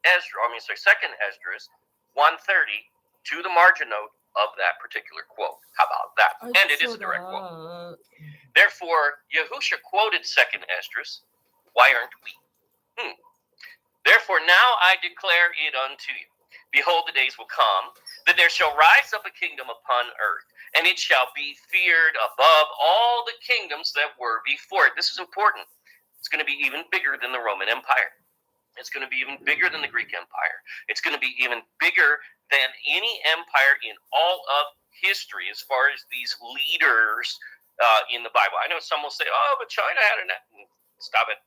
Second Esdras 130 to the margin note of that particular quote. How about that? And it is a direct quote. Therefore, Yahusha quoted Second Esdras. Why aren't we? Therefore, now I declare it unto you. Behold, the days will come that there shall rise up a kingdom upon earth, and it shall be feared above all the kingdoms that were before it. This is important. It's going to be even bigger than the Roman Empire. It's going to be even bigger than the Greek Empire. It's going to be even bigger than any empire in all of history as far as these leaders in the Bible. I know some will say, oh, but China had an... Stop it.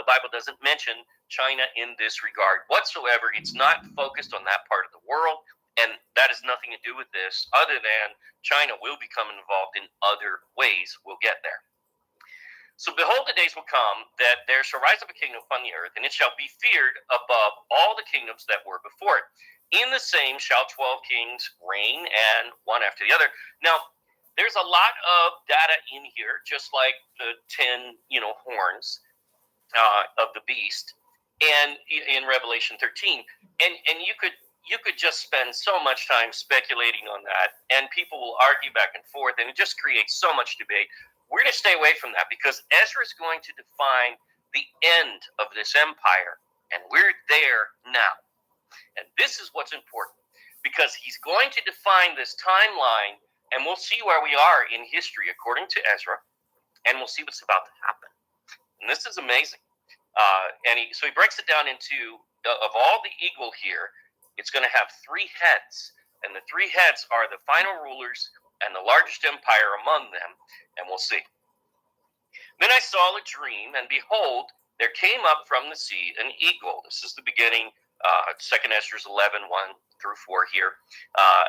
The Bible doesn't mention China in this regard whatsoever. It's not focused on that part of the world, and that has nothing to do with this other than China will become involved in other ways. We'll get there. So behold, the days will come that there shall rise up a kingdom upon the earth, and it shall be feared above all the kingdoms that were before it. In the same shall 12 kings reign, and one after the other. Now, there's a lot of data in here, just like the 10, horns of the beast, and in Revelation 13, and you could just spend so much time speculating on that, and people will argue back and forth, and it just creates so much debate. We're going to stay away from that because Ezra is going to define the end of this empire, and we're there now. And this is what's important because he's going to define this timeline. And we'll see where we are in history according to Ezra, and we'll see what's about to happen. And this is amazing. So he breaks it down into, of all the eagle here, it's going to have 3 heads. And the 3 heads are the final rulers and the largest empire among them. And we'll see. Then I saw a dream, and behold, there came up from the sea an eagle. This is the beginning, 2 Esdras 11, 1 through 4 here.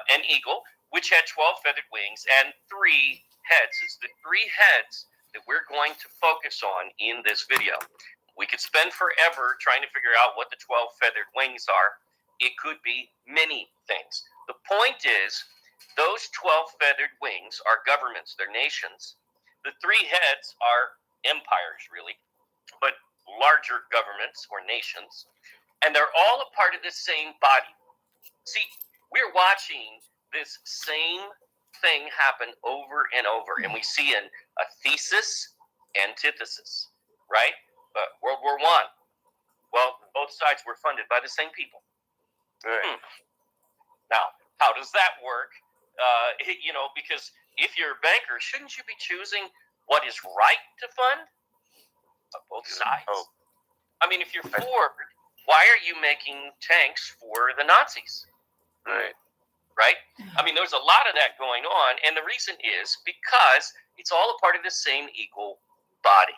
An eagle, which had 12 feathered wings and 3 heads. It's the 3 heads that we're going to focus on in this video. We could spend forever trying to figure out what the 12 feathered wings are. It could be many things. The point is, those 12 feathered wings are governments, they're nations. The 3 heads are empires, really, but larger governments or nations. And they're all a part of the same body. See, we're watching this same thing happen over and over, and we see a thesis, antithesis, right? World War I. Well, both sides were funded by the same people. Right. Now, how does that work? Because if you're a banker, shouldn't you be choosing what is right to fund? Both sides. Oh. I mean, if you're Ford, why are you making tanks for the Nazis? Right? I mean, there's a lot of that going on, and the reason is because it's all a part of the same equal body.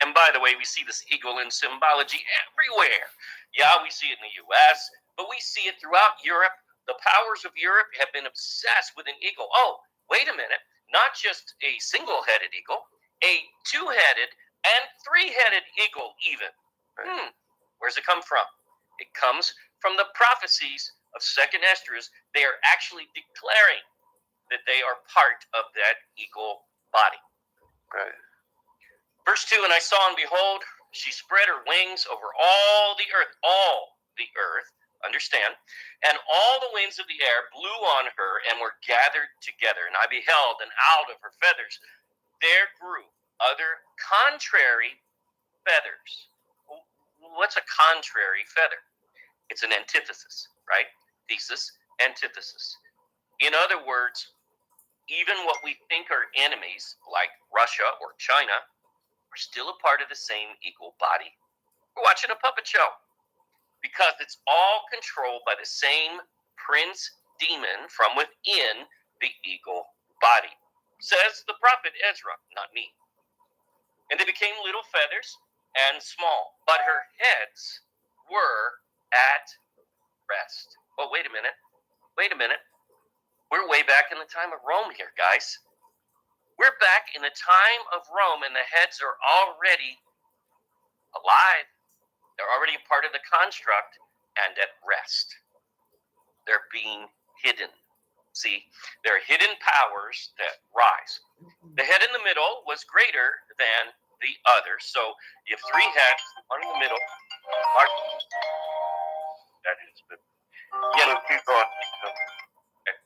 And by the way, we see this eagle in symbology everywhere. Yeah, we see it in the U.S., but we see it throughout Europe. The powers of Europe have been obsessed with an eagle. Oh, wait a minute. Not just a single-headed eagle, a 2-headed and 3-headed eagle even. Where's it come from? It comes from the prophecies of 2 Esdras. They are actually declaring that they are part of that eagle body. Right. Verse 2, and I saw, and behold, she spread her wings over all the earth, understand, and all the winds of the air blew on her and were gathered together. And I beheld, and out of her feathers there grew other contrary feathers. What's a contrary feather? It's an antithesis, right? Thesis, antithesis. In other words, even what we think are enemies, like Russia or China, are still a part of the same equal body. We're watching a puppet show because it's all controlled by the same prince demon from within the eagle body. Says the prophet Ezra, not me. And they became little feathers and small, but her heads were at rest. Well, wait a minute. We're way back in the time of Rome here, guys. We're back in the time of Rome, and the heads are already alive. They're already a part of the construct and at rest. They're being hidden. See, there are hidden powers that rise. The head in the middle was greater than the other. So you have three heads, one in the middle. That is, but keep going. Okay.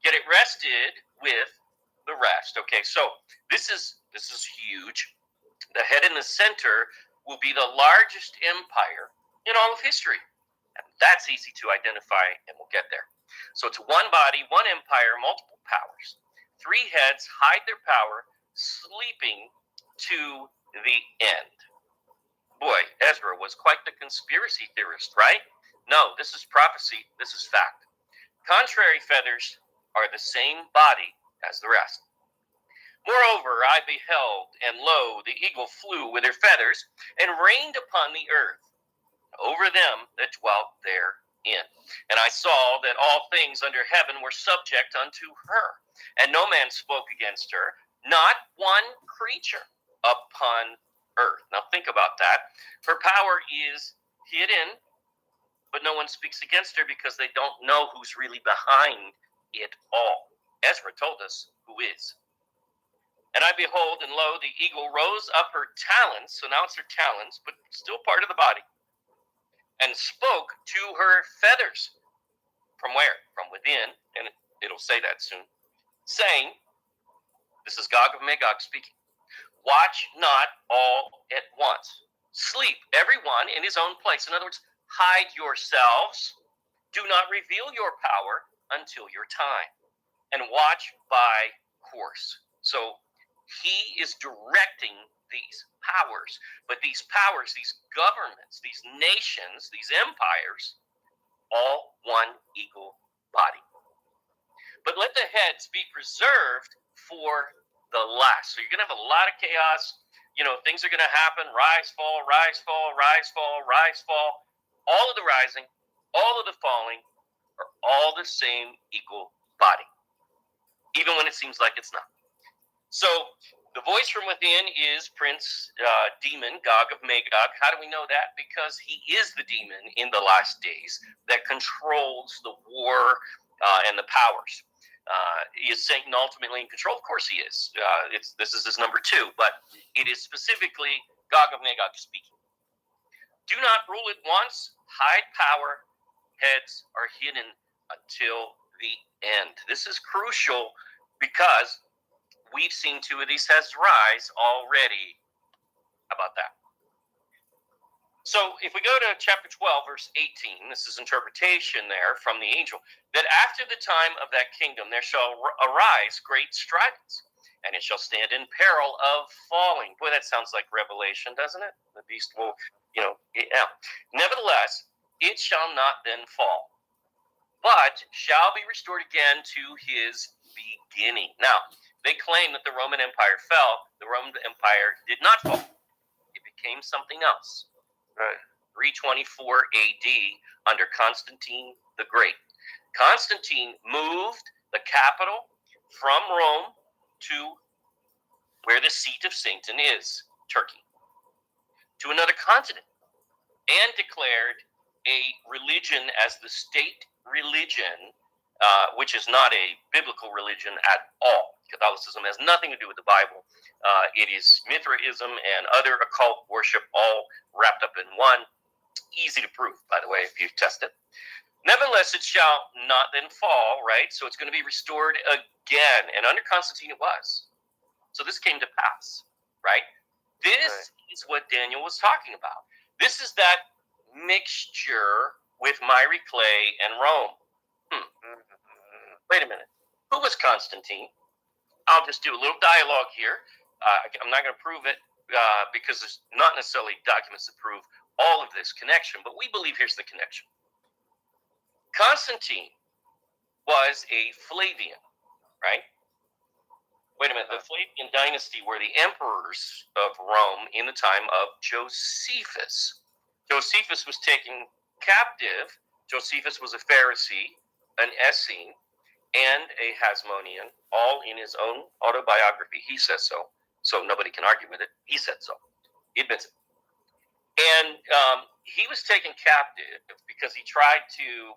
Get it rested with the rest. Okay, so this is huge. The head in the center will be the largest empire in all of history. And that's easy to identify, and we'll get there. So it's one body, one empire, multiple powers. Three heads hide their power, sleeping to the end. Boy, Ezra was quite the conspiracy theorist, right? No, this is prophecy. This is fact. Contrary feathers are the same body as the rest. Moreover, I beheld, and lo, the eagle flew with her feathers, and rained upon the earth, over them that dwelt therein. And I saw that all things under heaven were subject unto her, and no man spoke against her, not one creature upon earth. Now think about that. Her power is hidden, but no one speaks against her because they don't know who's really behind it all. Ezra told us who is. And I behold, and lo, the eagle rose up her talons, so now it's her talons, but still part of the body, and spoke to her feathers. From where? From within, and it'll say that soon, saying, this is Gog of Magog speaking, watch not all at once. Sleep, every one in his own place. In other words, hide yourselves. Do not reveal your power until your time. And watch by course. So he is directing these powers. But these powers, these governments, these nations, these empires, all one equal body. But let the heads be preserved for the last. So you're going to have a lot of chaos. You know, things are going to happen. Rise, fall, rise, fall, rise, fall, rise, fall. All of the rising, all of the falling are all the same equal body, even when it seems like it's not. So the voice from within is Prince Demon, Gog of Magog. How do we know that? Because he is the demon in the last days that controls the war and the powers. Is Satan ultimately in control? Of course he is. This is his number two, but it is specifically Gog of Magog speaking. Do not rule at once, hide power, heads are hidden until the end. This is crucial because we've seen two of these heads rise already. How about that? So if we go to chapter 12, verse 18, this is interpretation there from the angel, that after the time of that kingdom there shall arise great strivings, and it shall stand in peril of falling. Boy, that sounds like Revelation, doesn't it? The beast will, Nevertheless, it shall not then fall, but shall be restored again to his beginning. Now, they claim that the Roman Empire fell. The Roman Empire did not fall. It became something else. Right. 324 AD under Constantine the Great. Constantine moved the capital from Rome to where the seat of Satan is, Turkey, to another continent, and declared a religion as the state religion, which is not a biblical religion at all. Catholicism has nothing to do with the Bible. It is Mithraism and other occult worship all wrapped up in one. Easy to prove, by the way, if you test it. Nevertheless, it shall not then fall, right? So it's going to be restored again. And under Constantine it was. So this came to pass, right? This is what Daniel was talking about. This is that mixture with miry clay and Rome. Wait a minute. Who was Constantine? I'll just do a little dialogue here. I'm not going to prove it because there's not necessarily documents that prove all of this connection, but we believe here's the connection. Constantine was a Flavian, right? Wait a minute. The Flavian dynasty were the emperors of Rome in the time of Josephus. Josephus was taken captive. Josephus was a Pharisee, an Essene, and a Hasmonean, all in his own autobiography. He says so. So nobody can argue with it. He said so. He admits it. And he was taken captive because he tried to,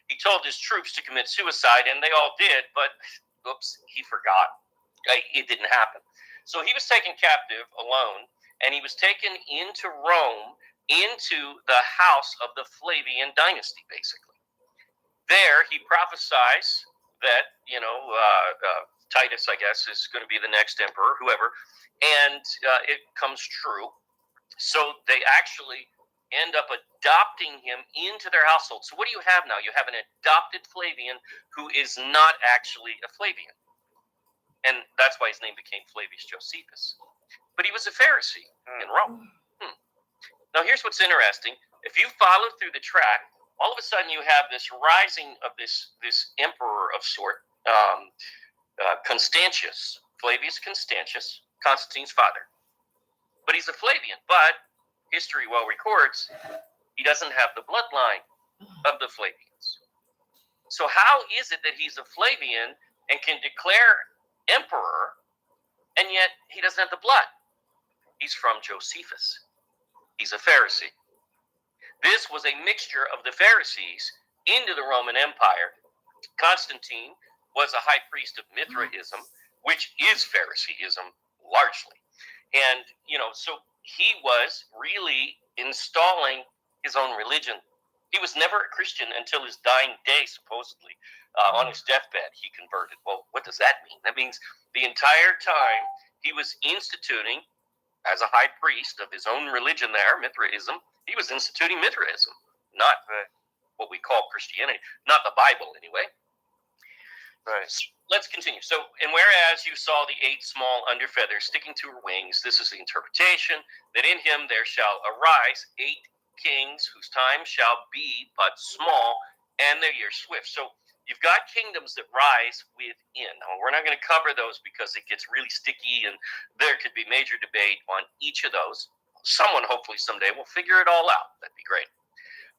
he told his troops to commit suicide, and they all did, but, oops, he forgot. It didn't happen. So he was taken captive alone, and he was taken into Rome, into the house of the Flavian dynasty, basically. There, he prophesies that, Titus, I guess, is going to be the next emperor, whoever, and it comes true. So they actually end up adopting him into their household. So what do you have now? You have an adopted Flavian who is not actually a Flavian. And that's why his name became Flavius Josephus. But he was a Pharisee in Rome. Now, here's what's interesting. If you follow through the track, all of a sudden you have this rising of this emperor of sort, Constantius, Flavius Constantius, Constantine's father. But he's a Flavian. But history well records he doesn't have the bloodline of the Flavians. So how is it that he's a Flavian and can declare emperor, and yet he doesn't have the blood? He's from Josephus. He's a Pharisee. This was a mixture of the Pharisees into the Roman Empire. Constantine was a high priest of Mithraism, which is Phariseeism largely. And, so he was really installing his own religion. He was never a Christian until his dying day, supposedly. On his deathbed, he converted. Well, what does that mean? That means the entire time he was instituting, as a high priest of his own religion there, Mithraism, he was instituting Mithraism, not what we call Christianity, not the Bible anyway. Right. So let's continue. So, and whereas you saw the 8 small under feathers sticking to her wings, this is the interpretation, that in him there shall arise 8 kings whose time shall be but small, and their years swift. So you've got kingdoms that rise within. Now, we're not going to cover those because it gets really sticky, and there could be major debate on each of those. Someone, hopefully someday, will figure it all out. That'd be great.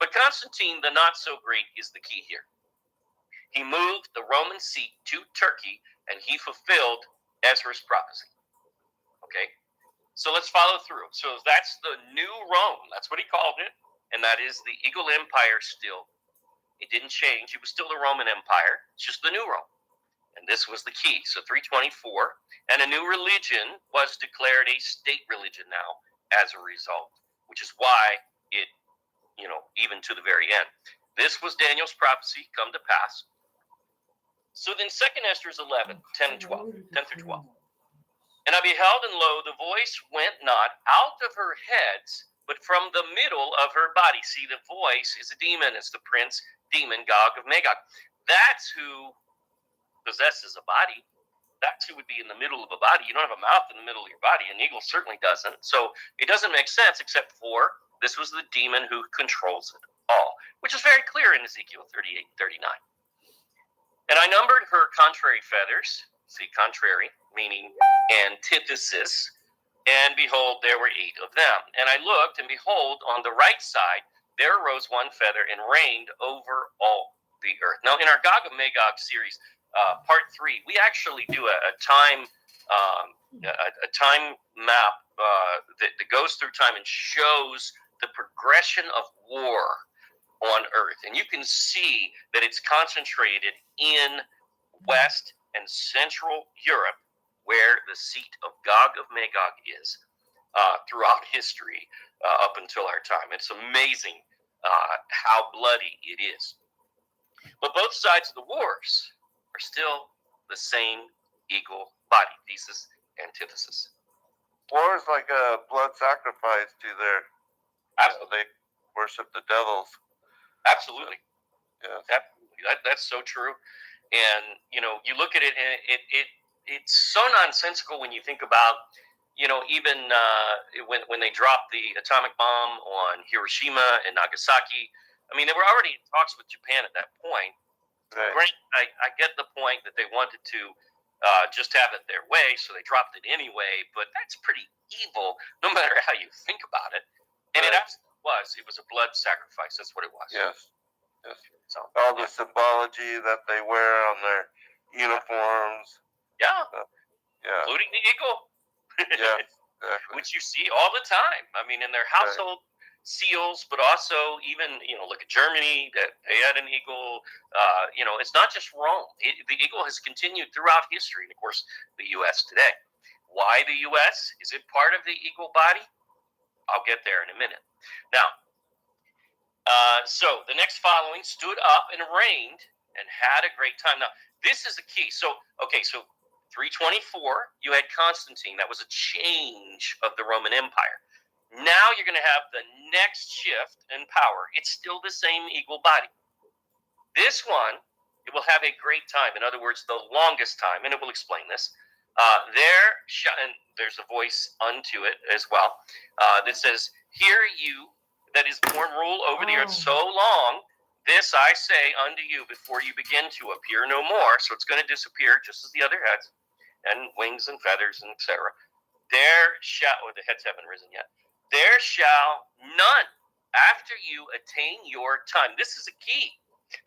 But Constantine, the not-so-great, is the key here. He moved the Roman seat to Turkey, and he fulfilled Ezra's prophecy. Okay? So let's follow through. So that's the new Rome. That's what he called it. And that is the Eagle Empire still. It didn't change. It was still the Roman Empire. It's just the new Rome. And this was the key. So 324. And a new religion was declared a state religion now as a result, which is why it, even to the very end. This was Daniel's prophecy come to pass. So then 2 Esther 11, 10 and 12, 10 through 12. And I beheld, and lo, the voice went not out of her heads, but from the middle of her body. See, the voice is a demon. It's the prince demon, Gog of Magog. That's who possesses a body. That's who would be in the middle of a body. You don't have a mouth in the middle of your body. An eagle certainly doesn't. So it doesn't make sense, except for this was the demon who controls it all, which is very clear in Ezekiel 38 and 39. And I numbered her contrary feathers. See, contrary, meaning antithesis. And behold, there were 8 of them. And I looked, and behold, on the right side, there arose one feather and reigned over all the earth. Now, in our Gog of Magog series, part 3, we actually do a time map that goes through time and shows the progression of war on earth. And you can see that it's concentrated in West and Central Europe, where the seat of Gog of Magog is throughout history up until our time. It's amazing how bloody it is. But both sides of the wars are still the same eagle body, thesis, antithesis. War is like a blood sacrifice to their... Absolutely. They worship the devils. Absolutely. Yes. Absolutely. That's so true. And, you look at it, and it's so nonsensical when you think about, even when they dropped the atomic bomb on Hiroshima and Nagasaki. I mean, they were already in talks with Japan at that point. Right. Granted, I get the point that they wanted to just have it their way, so they dropped it anyway, but that's pretty evil, no matter how you think about it. And Right. it absolutely was. It was a blood sacrifice. That's what it was. Yes. Yes. So, all the symbology that they wear on their uniforms. Yeah. Yeah. Including the eagle. Yeah. Exactly. Which you see all the time. I mean, in their household seals, but also even, look at Germany, that they had an eagle. It's not just Rome. The eagle has continued throughout history, and of course, the U.S. today. Why the U.S.? Is it part of the eagle body? I'll get there in a minute. Now, so the next following stood up and reigned and had a great time. Now, this is a key. So 324, you had Constantine. That was a change of the Roman Empire. Now you're going to have the next shift in power. It's still the same eagle body. This one, it will have a great time. In other words, the longest time, and it will explain this. And there's a voice unto it as well that says, "Hear you that is born rule over the earth so long, this I say unto you before you begin to appear no more." So it's going to disappear just as the other heads, and wings and feathers and etc. The heads haven't risen yet. There shall none after you attain your time. This is a key.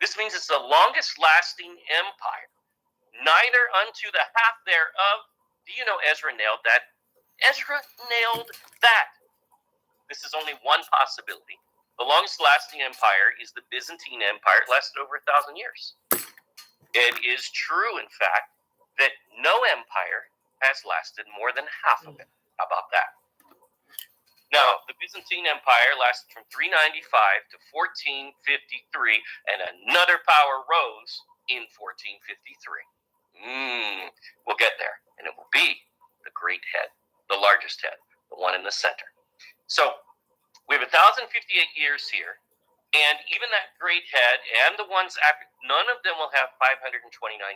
This means it's the longest lasting empire. Neither unto the half thereof. Do you know Ezra nailed that? Ezra nailed that. This is only one possibility. The longest lasting empire is the Byzantine Empire. It lasted over 1,000 years. It is true, in fact, that no empire has lasted more than half of it. How about that? Now, the Byzantine Empire lasted from 395 to 1453, and another power rose in 1453. We'll get there, and it will be the great head, the largest head, the one in the center. So we have 1,058 years here, and even that great head and the ones after, none of them will have 529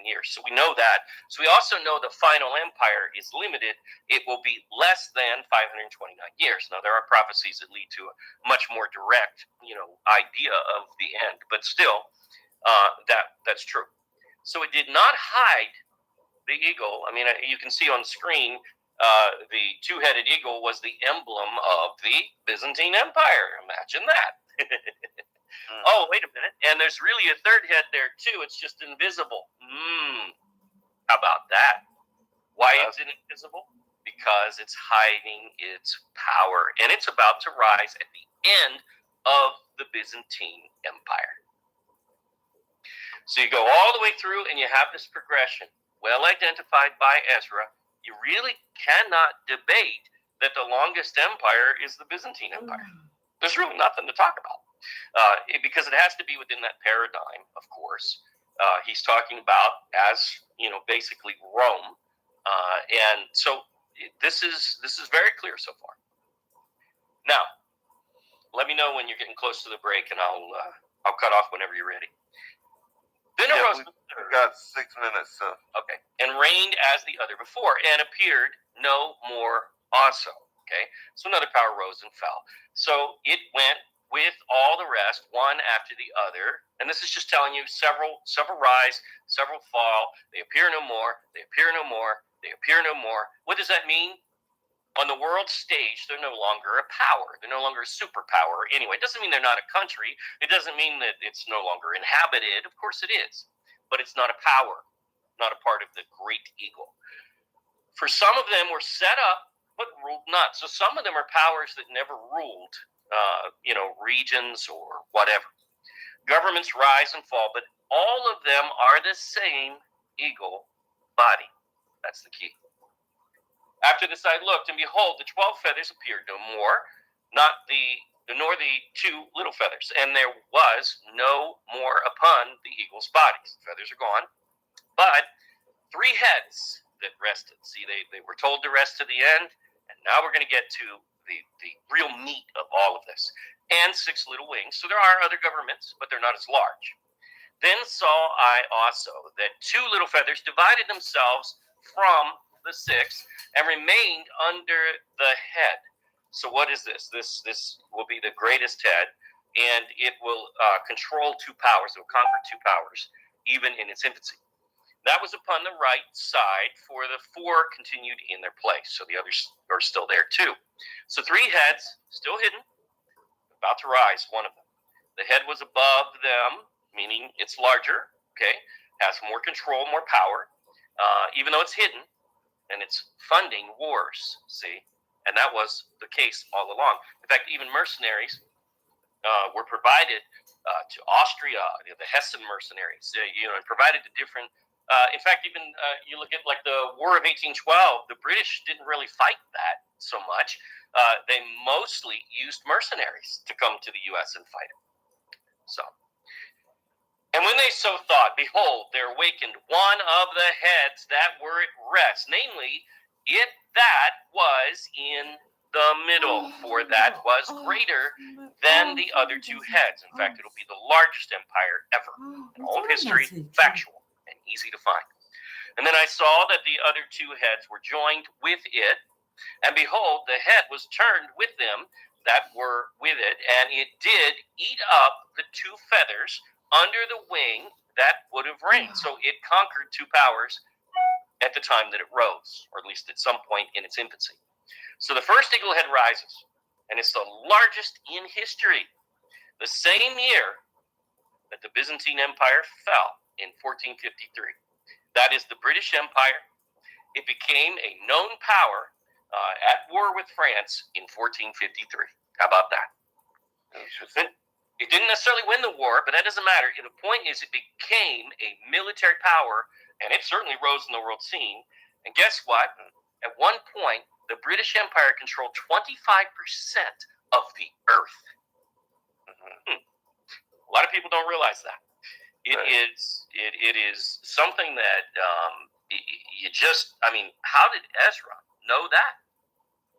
years. So we know that. So we also know the final empire is limited. It will be less than 529 years. Now, there are prophecies that lead to a much more direct, idea of the end, but still, that's true. So it did not hide the eagle. I mean, you can see on screen, the two-headed eagle was the emblem of the Byzantine Empire. Imagine that. Oh, wait a minute. And there's really a third head there, too. It's just invisible. How about that? Why is it invisible? Because it's hiding its power. And it's about to rise at the end of the Byzantine Empire. So you go all the way through and you have this progression, well identified by Ezra. You really cannot debate that the longest empire is the Byzantine Empire. There's really nothing to talk about. Because it has to be within that paradigm, of course. He's talking about as, basically Rome. And so this is very clear so far. Now, let me know when you're getting close to the break, and I'll cut off whenever you're ready. Then arose the third. We got 6 minutes, so. Okay. And reigned as the other before, and appeared no more also. Okay. So another power rose and fell. So it went with all the rest, one after the other. And this is just telling you several rise, several fall. They appear no more. They appear no more. They appear no more. What does that mean? On the world stage, they're no longer a power. They're no longer a superpower. Anyway, it doesn't mean they're not a country. It doesn't mean that it's no longer inhabited. Of course it is. But it's not a power, not a part of the great eagle. For some of them were set up, but ruled not. So some of them are powers that never ruled, regions or whatever. Governments rise and fall, but all of them are the same eagle body. That's the key. After this I looked, and behold, the 12 feathers appeared no more, nor the 2 little feathers. And there was no more upon the eagle's bodies. The feathers are gone, but 3 heads that rested. See, they were told to rest to the end, and now we're going to get to the real meat of all of this. And 6 little wings. So there are other governments, but they're not as large. Then saw I also that 2 little feathers divided themselves from the 6 and remained under the head. So what is this? This will be the greatest head, and it will control 2 powers. It will conquer 2 powers, even in its infancy. That was upon the right side, for the 4 continued in their place. So the others are still there too. So 3 heads, still hidden, about to rise, one of them. The head was above them, meaning it's larger, okay, has more control, more power, even though it's hidden, and it's funding wars, see? And that was the case all along. In fact, even mercenaries were provided to Austria, the Hessian mercenaries, and provided to different In fact, even you look at like the War of 1812, the British didn't really fight that so much. They mostly used mercenaries to come to the U.S. and fight it. So, and when they so thought, behold, there awakened one of the heads that were at rest, namely, it that was in the middle, for that was greater than the other two heads. In fact, it'll be the largest empire ever in all of history, factual and easy to find. And then I saw that the other two heads were joined with it, and behold, the head was turned with them that were with it, and it did eat up the two feathers under the wing that would have reigned. So it conquered two powers at the time that it rose, or at least at some point in its infancy. So the first eagle head rises, and it's the largest in history. The same year that the Byzantine Empire fell in 1453. That is the British Empire. It became a known power at war with France in 1453. How about that? It didn't necessarily win the war, but that doesn't matter. The point is it became a military power, and it certainly rose in the world scene. And guess what? At one point, the British Empire controlled 25% of the earth. A lot of people don't realize that. It is something that you just, I mean, how did Ezra know that?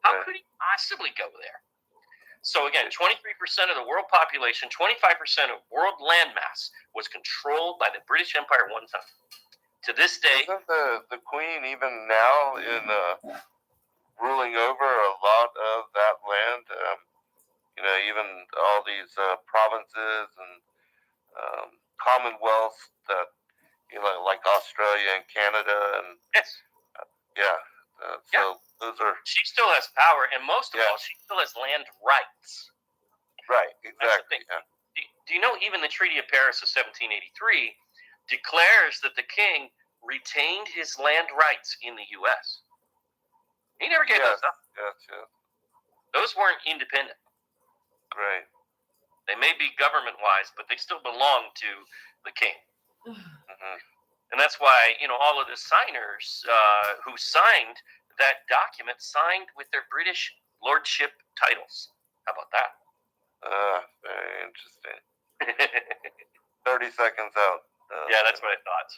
How could he possibly go there? So again, 23% of the world population, 25% of world landmass was controlled by the British Empire at one time. To this day, isn't the Queen even now in ruling over a lot of that land? You know, even all these provinces and commonwealths that, you know, like Australia and Canada and yes, so those are. She still has power, and most of all, she still has land rights. Right, exactly. Yeah. Do you know even the Treaty of Paris of 1783 declares that the king retained his land rights in the U.S. He never gave those up. Yes. Those weren't independent. Right. They may be government-wise, but they still belong to the king. Mm-hmm. And that's why, you know, all of the signers who signed that document signed with their British lordship titles. How about that? Very interesting. 30 seconds out. Yeah, that's what I thought.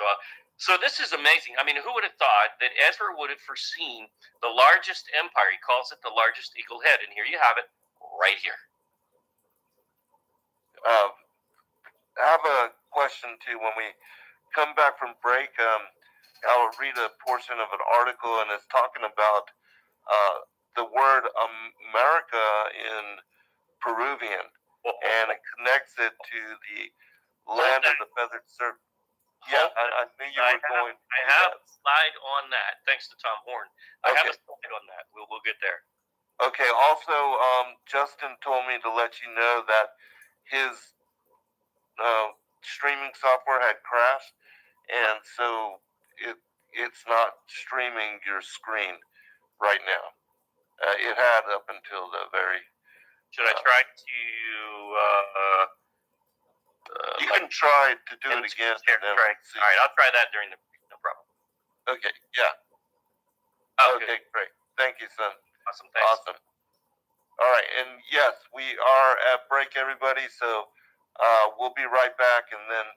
So this is amazing. I mean, who would have thought that Ezra would have foreseen the largest empire? He calls it the largest eagle head, and here you have it, right here. I have a question too. When we come back from break, I'll read a portion of an article, and it's talking about the word America in Peruvian, and it connects it to the land of the feathered serpent. Yeah, I knew you were going. I have a slide on that, thanks to Tom Horn. I have a slide on that. We'll get there. Okay. Also, Justin told me to let you know that his streaming software had crashed, and so it's not streaming your screen right now. It had up until the very. Should I try to? You can try to do it again. All right, I'll try that during the. No problem. Okay. Yeah. Okay. Great. Thank you, son. Awesome. Thanks. Awesome. All right, and yes, we are at break, everybody. So we'll be right back, and then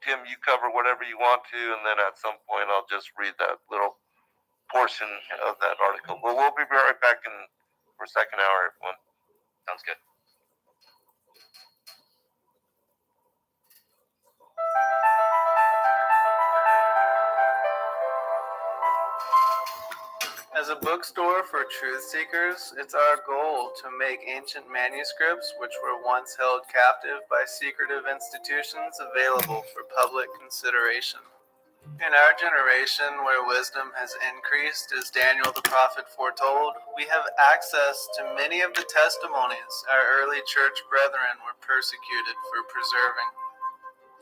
Tim, you cover whatever you want to, and then at some point I'll just read that little portion of that article. But we'll be right back for second hour, everyone. Sounds good. As a bookstore for truth seekers, it's our goal to make ancient manuscripts which were once held captive by secretive institutions available for public consideration. In our generation, where wisdom has increased, as Daniel the prophet foretold, we have access to many of the testimonies our early church brethren were persecuted for preserving.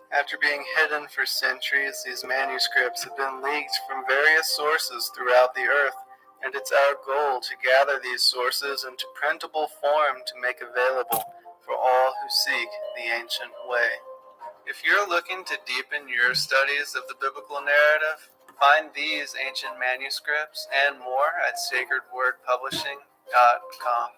After being hidden for centuries, these manuscripts have been leaked from various sources throughout the earth, and it's our goal to gather these sources into printable form to make available for all who seek the ancient way. If you're looking to deepen your studies of the biblical narrative, find these ancient manuscripts and more at sacredwordpublishing.com.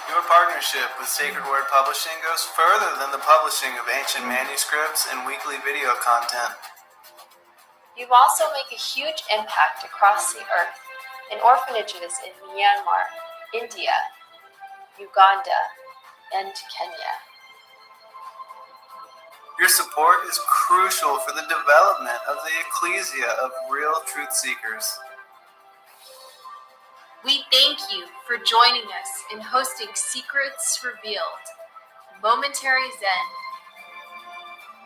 Your partnership with Sacred Word Publishing goes further than the publishing of ancient manuscripts and weekly video content. You also make a huge impact across the earth in orphanages in Myanmar, India, Uganda, and Kenya. Your support is crucial for the development of the ecclesia of real truth seekers. We thank you for joining us in hosting Secrets Revealed, Momentary Zen,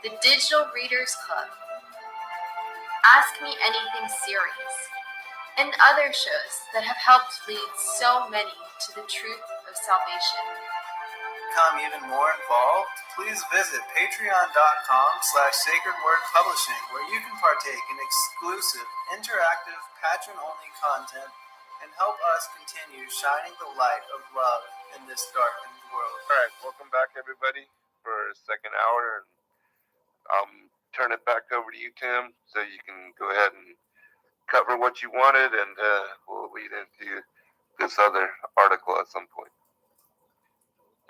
the Digital Readers Club, Ask Me Anything Series, and other shows that have helped lead so many to the truth of salvation. Become even more involved? Please visit patreon.com/sacredwordpublishing, where you can partake in exclusive, interactive, patron-only content and help us continue shining the light of love in this darkened world. All right, welcome back, everybody, for a second hour. And turn it back over to you, Tim, so you can go ahead and cover what you wanted, and we'll lead into this other article at some point.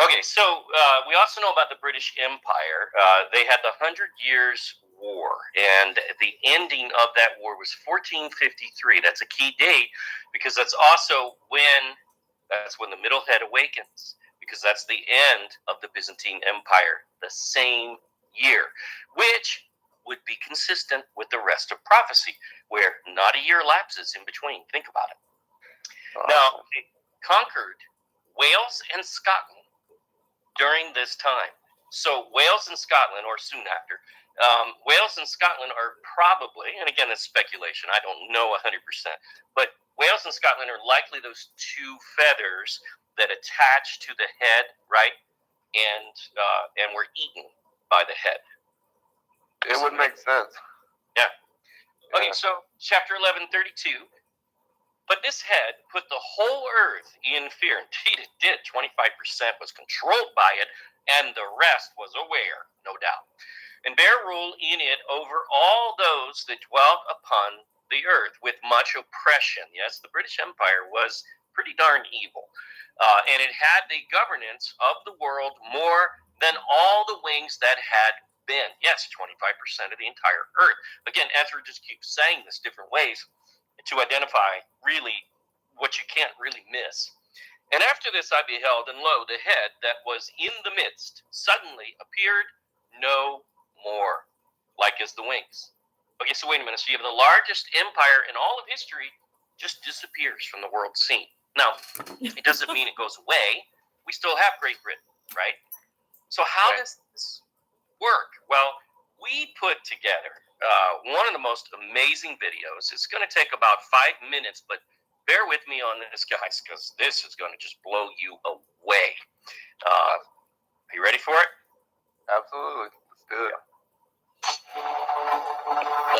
Okay, so we also know about the British Empire. They had the 100 Years' War, and the ending of that war was 1453. That's a key date because that's also when the middle head awakens, because that's the end of the Byzantine Empire, the same year, which would be consistent with the rest of prophecy, where not a year lapses in between. Think about it. Now, it conquered Wales and Scotland during this time. So Wales and Scotland, or soon after, Wales and Scotland are probably, and again, it's speculation, I don't know 100%, but Wales and Scotland are likely those two feathers that attach to the head, right, and were eaten by the head. It would make sense. Yeah. Okay, so chapter 11:32. But this head put the whole earth in fear. Indeed, it did. 25% was controlled by it, and the rest was aware, no doubt. And bear rule in it over all those that dwelt upon the earth with much oppression. Yes, the British Empire was pretty darn evil. And it had the governance of the world more than all the wings that had been. Yes, 25% of the entire earth. Again, Ezra just keeps saying this different ways to identify really what you can't really miss. And after this I beheld, and lo, the head that was in the midst suddenly appeared no more, like as the wings. Okay, so wait a minute. So you have the largest empire in all of history just disappears from the world scene. Now, it doesn't mean it goes away. We still have Great Britain, right? So how does this work? Well, we put together one of the most amazing videos. It's going to take about 5 minutes, but bear with me on this, guys, because this is going to just blow you away. Are you ready for it? Absolutely. Let's do it.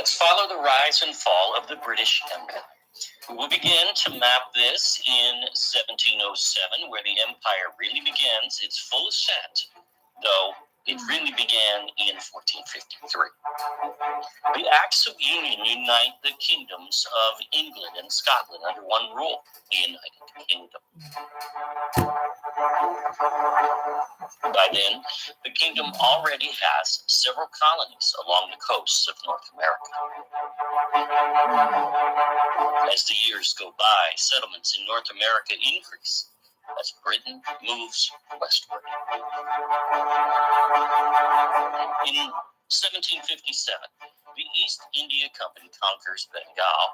Let's follow the rise and fall of the British Empire. We will begin to map this in 1707, where the empire really begins its full ascent, though it really began in 1453. The Acts of Union unite the kingdoms of England and Scotland under one rule, the United Kingdom. By then, the kingdom already has several colonies along the coasts of North America. As the years go by, settlements in North America increase as Britain moves westward. In 1757, the East India Company conquers Bengal,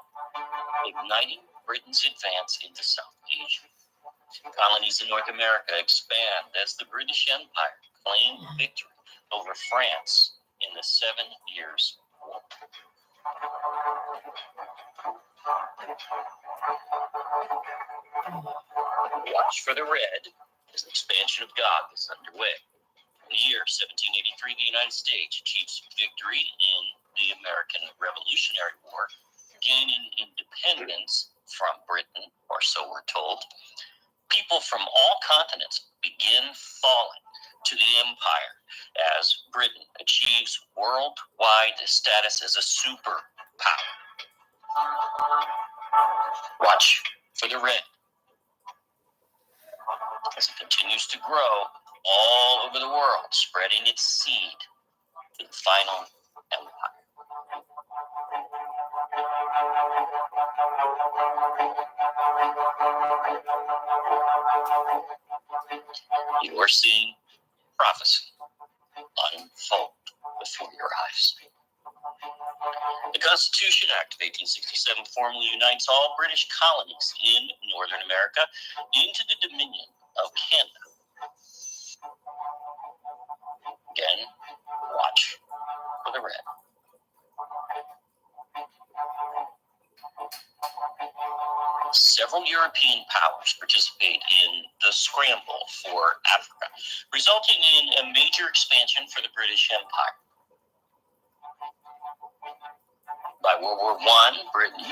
igniting Britain's advance into South Asia. Colonies in North America expand as the British Empire claimed victory over France in the 7 Years' War. Watch for the red as the expansion of God is underway. In the year 1783, the United States achieves victory in the American Revolutionary War, gaining independence from Britain, or so we're told. People from all continents begin falling to the empire as Britain achieves worldwide status as a superpower. Watch for the red as it continues to grow all over the world, spreading its seed to the final empire. You are seeing prophecy unfold before your eyes. The Constitution Act of 1867 formally unites all British colonies in Northern America into the Dominion of Canada. Again, watch for the red. Several European powers participate in the scramble for Africa, resulting in a major expansion for the British Empire. By World War I, Britain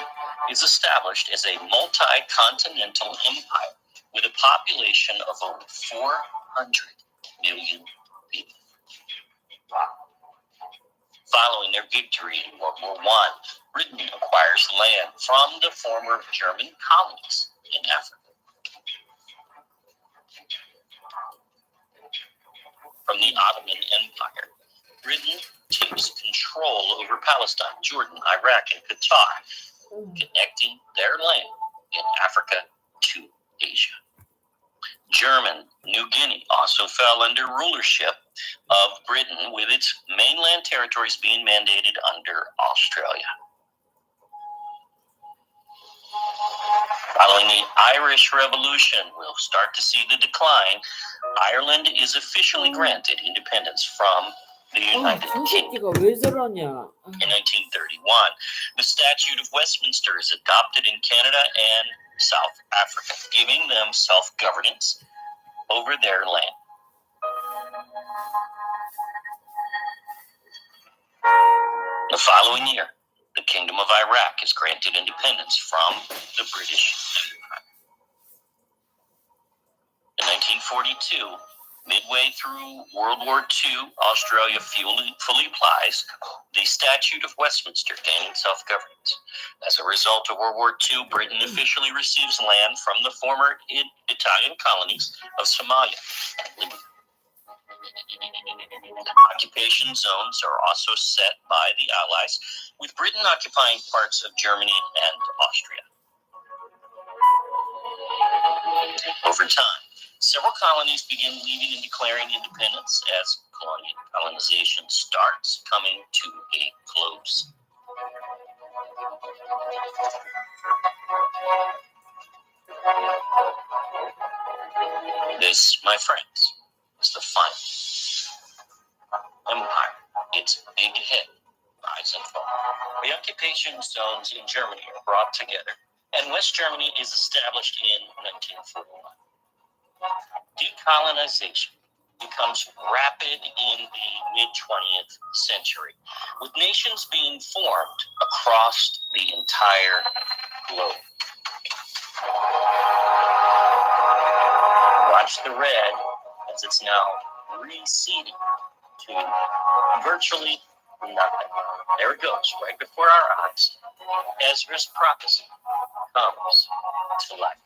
is established as a multi-continental empire with a population of over 400 million people. Following their victory in World War I, Britain acquires land from the former German colonies in Africa. From the Ottoman Empire, Britain takes control over Palestine, Jordan, Iraq, and Qatar, connecting their land in Africa to Asia. German New Guinea also fell under rulership of Britain, with its mainland territories being mandated under Australia. Following the Irish Revolution, we'll start to see the decline. Ireland is officially granted independence from the United Kingdom. 왜 저러냐? In 1931, the Statute of Westminster is adopted in Canada and South Africa, giving them self-governance over their land. The following year, the Kingdom of Iraq is granted independence from the British Empire. In 1942, midway through World War II, Australia fully applies the Statute of Westminster, gaining self-governance. As a result of World War II, Britain officially receives land from the former Italian colonies of Somalia and Libya. Occupation zones are also set by the Allies, with Britain occupying parts of Germany and Austria. Over time, several colonies begin leaving and declaring independence as colonization starts coming to a close. This, my friends, is the final empire. Its big head, rise and fall. The occupation zones in Germany are brought together, and West Germany is established in 1941. Decolonization becomes rapid in the mid-20th century, with nations being formed across the entire globe. Watch the red as it's now receding to virtually nothing. There it goes, right before our eyes. Ezra's prophecy comes to life.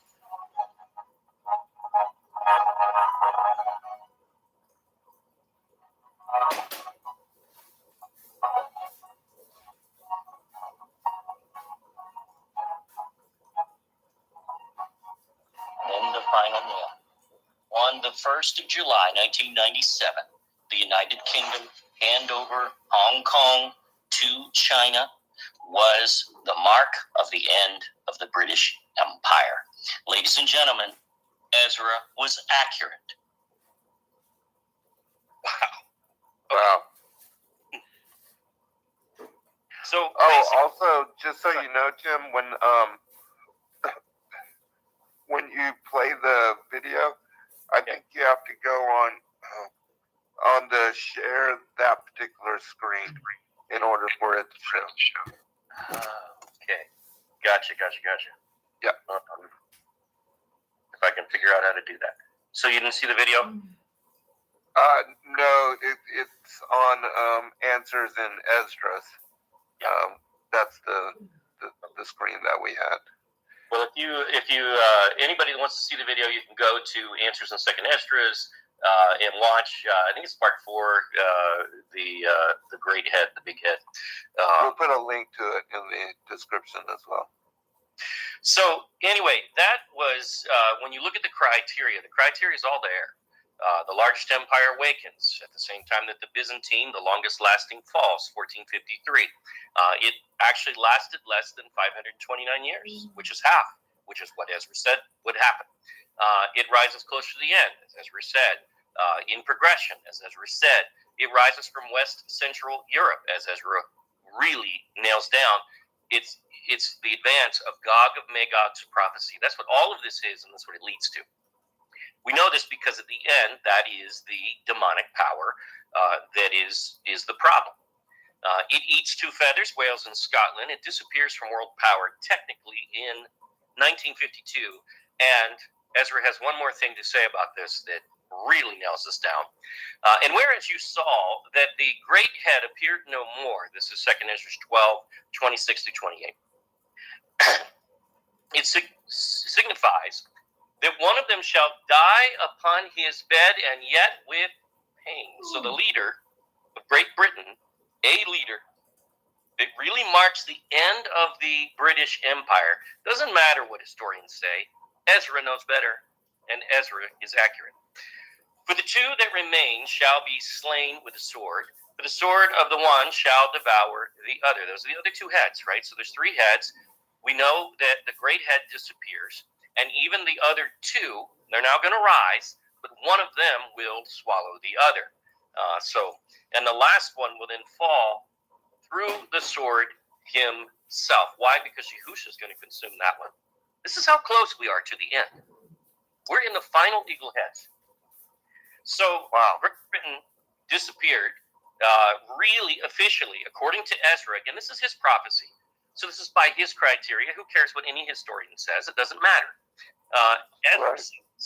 Then the final nail. On the 1st of July, 1997, the United Kingdom hand over Hong Kong to China was the mark of the end of the British Empire. Ladies and gentlemen, Ezra was accurate. Wow. So, also, just so you know, Jim, when you play the video, I think you have to go on the share that particular screen in order for it to show. Okay. Gotcha. Yeah. If I can figure out how to do that. So you didn't see the video? No, it's on Answers in Esdras. That's the screen that we had. Well, if you anybody that wants to see the video, you can go to Answers in Second Esdras and watch. I think it's part 4, the great head, the big head. We'll put a link to it in the description as well. So anyway, that was when you look at the criteria is all there. The largest empire awakens at the same time that the Byzantine, the longest lasting, falls, 1453. It actually lasted less than 529 years, which is half, which is what Ezra said would happen. It rises closer to the end, as Ezra said, in progression, as Ezra said. It rises from West Central Europe, as Ezra really nails down. It's the advance of Gog of Magog's prophecy. That's what all of this is, and that's what it leads to. We know this because at the end, that is the demonic power that is the problem. It eats 2 feathers, Wales and Scotland. It disappears from world power technically in 1952. And Ezra has one more thing to say about this that really nails this down. And whereas you saw that the great head appeared no more, this is 2 Ezra 12, 26 to 28. It signifies that one of them shall die upon his bed, and yet with pain. So the leader of Great Britain, a leader that really marks the end of the British Empire, doesn't matter what historians say, Ezra knows better, and Ezra is accurate. For the 2 that remain shall be slain with the sword, for the sword of the one shall devour the other. Those are the other 2 heads, right? So there's 3 heads. We know that the great head disappears. And even the other 2, they're now going to rise, but one of them will swallow the other. And the last one will then fall through the sword himself. Why? Because Yahusha is going to consume that one. This is how close we are to the end. We're in the final eagle heads. So, Great Britain disappeared, really officially, according to Ezra. Again, this is his prophecy. So this is by his criteria. Who cares what any historian says? It doesn't matter. Ezra says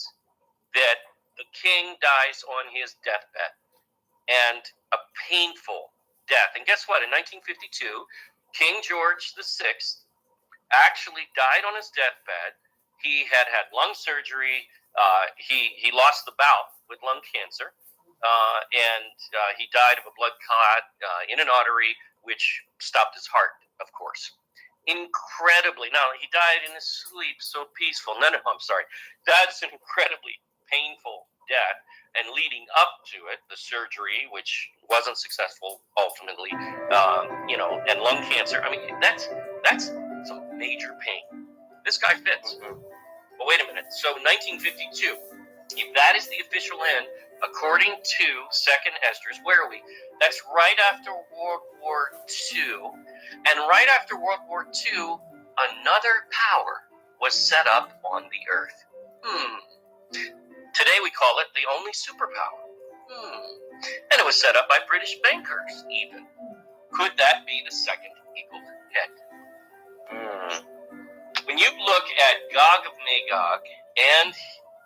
that the king dies on his deathbed, and a painful death. And guess what? In 1952, King George VI actually died on his deathbed. He had lung surgery. He lost the bout with lung cancer, and he died of a blood clot in an artery, which stopped his heart, of course. Incredibly. Now, he died in his sleep, so peaceful. No, I'm sorry. That's an incredibly painful death. And leading up to it, the surgery, which wasn't successful ultimately, and lung cancer. I mean, that's some major pain. This guy fits. But wait a minute. So 1952, if that is the official end, according to 2nd Esdras, where are we? That's right after World War II. And right after World War II, another power was set up on the earth. Today we call it the only superpower. And it was set up by British bankers, even. Could that be the second eagle head? When you look at Gog of Magog and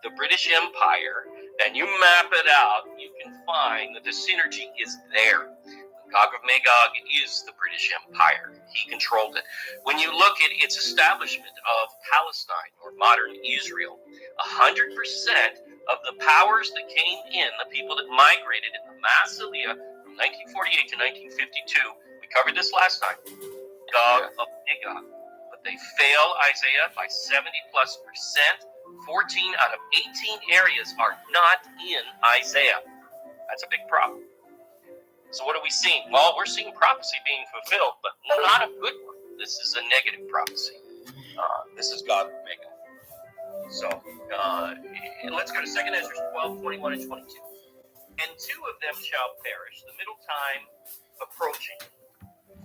the British Empire, and you map it out, you can find that the synergy is there. Gog of Magog is the British Empire. He controlled it. When you look at its establishment of Palestine, or modern Israel, 100% of the powers that came in, the people that migrated in the mass Aliyah from 1948 to 1952, we covered this last time, Gog of Magog. But they fail Isaiah by 70+%. 14 out of 18 areas are not in Isaiah. That's a big problem. So what are we seeing? Well, we're seeing prophecy being fulfilled, but not a good one. This is a negative prophecy. This is Gog of Magog. So let's go to 2 Ezra 12, 21 and 22. And 2 of them shall perish, the middle time approaching.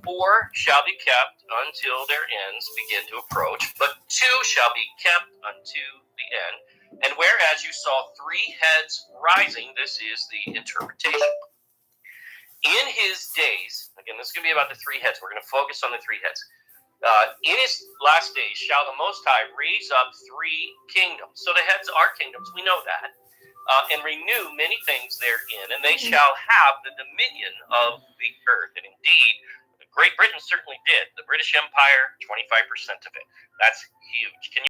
4 shall be kept until their ends begin to approach, but 2 shall be kept unto the end. And whereas you saw 3 heads rising, this is the interpretation. In his days, again, this is going to be about the 3 heads. We're going to focus on the 3 heads. In his last days shall the Most High raise up 3 kingdoms. So the heads are kingdoms, we know that. And renew many things therein, and they shall have the dominion of the earth. And indeed, Great Britain certainly did. The British Empire, 25% of it. That's huge. Can you